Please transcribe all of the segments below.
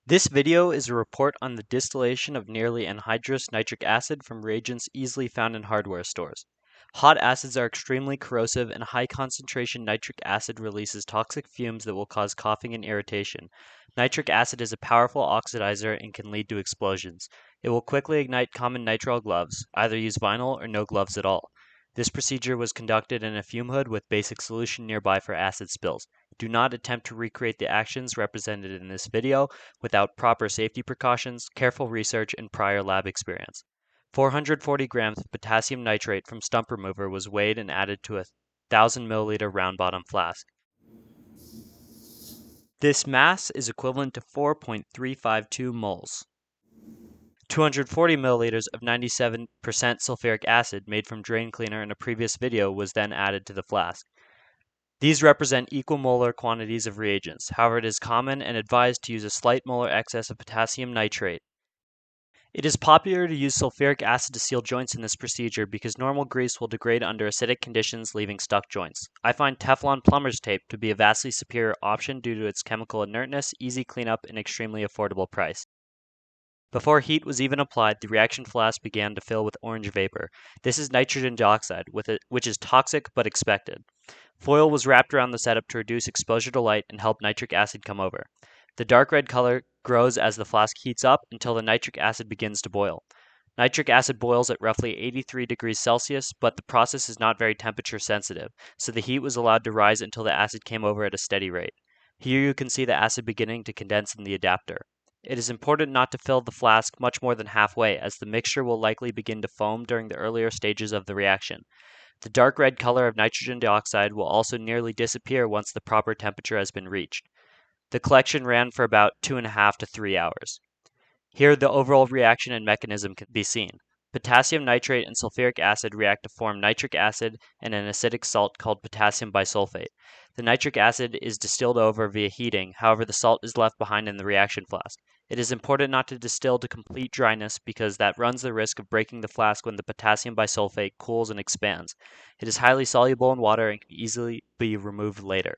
This video is a report on the distillation of nearly anhydrous nitric acid from reagents easily found in hardware stores. Hot acids are extremely corrosive, and high concentration nitric acid releases toxic fumes that will cause coughing and irritation. Nitric acid is a powerful oxidizer and can lead to explosions. It will quickly ignite common nitrile gloves. Either use vinyl or no gloves at all. This procedure was conducted in a fume hood with basic solution nearby for acid spills. Do not attempt to recreate the actions represented in this video without proper safety precautions, careful research, and prior lab experience. 440 grams of potassium nitrate from stump remover was weighed and added to a 1000 milliliter round bottom flask. This mass is equivalent to 4.352 moles. 240 milliliters of 97% sulfuric acid made from drain cleaner in a previous video was then added to the flask. These represent equal molar quantities of reagents. However, it is common and advised to use a slight molar excess of potassium nitrate. It is popular to use sulfuric acid to seal joints in this procedure because normal grease will degrade under acidic conditions, leaving stuck joints. I find Teflon plumber's tape to be a vastly superior option due to its chemical inertness, easy cleanup, and extremely affordable price. Before heat was even applied, the reaction flask began to fill with orange vapor. This is nitrogen dioxide, which is toxic but expected. Foil was wrapped around the setup to reduce exposure to light and help nitric acid come over. The dark red color grows as the flask heats up until the nitric acid begins to boil. Nitric acid boils at roughly 83 degrees Celsius, but the process is not very temperature sensitive, so the heat was allowed to rise until the acid came over at a steady rate. Here you can see the acid beginning to condense in the adapter. It is important not to fill the flask much more than halfway, as the mixture will likely begin to foam during the earlier stages of the reaction. The dark red color of nitrogen dioxide will also nearly disappear once the proper temperature has been reached. The collection ran for about 2.5 to 3 hours. Here the overall reaction and mechanism can be seen. Potassium nitrate and sulfuric acid react to form nitric acid and an acidic salt called potassium bisulfate. The nitric acid is distilled over via heating, however the salt is left behind in the reaction flask. It is important not to distill to complete dryness because that runs the risk of breaking the flask when the potassium bisulfate cools and expands. It is highly soluble in water and can easily be removed later.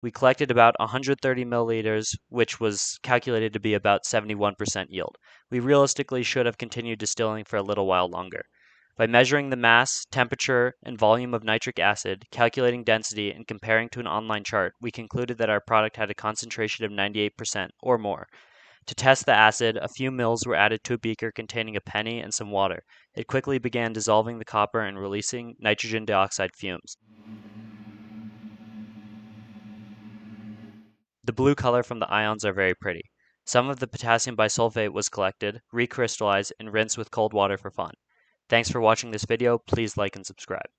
We collected about 130 milliliters, which was calculated to be about 71% yield. We realistically should have continued distilling for a little while longer. By measuring the mass, temperature, and volume of nitric acid, calculating density, and comparing to an online chart, we concluded that our product had a concentration of 98% or more. To test the acid, a few mils were added to a beaker containing a penny and some water. It quickly began dissolving the copper and releasing nitrogen dioxide fumes. The blue color from the ions are very pretty. Some of the potassium bisulfate was collected, recrystallized, and rinsed with cold water for fun. Thanks for watching this video. Please like and subscribe.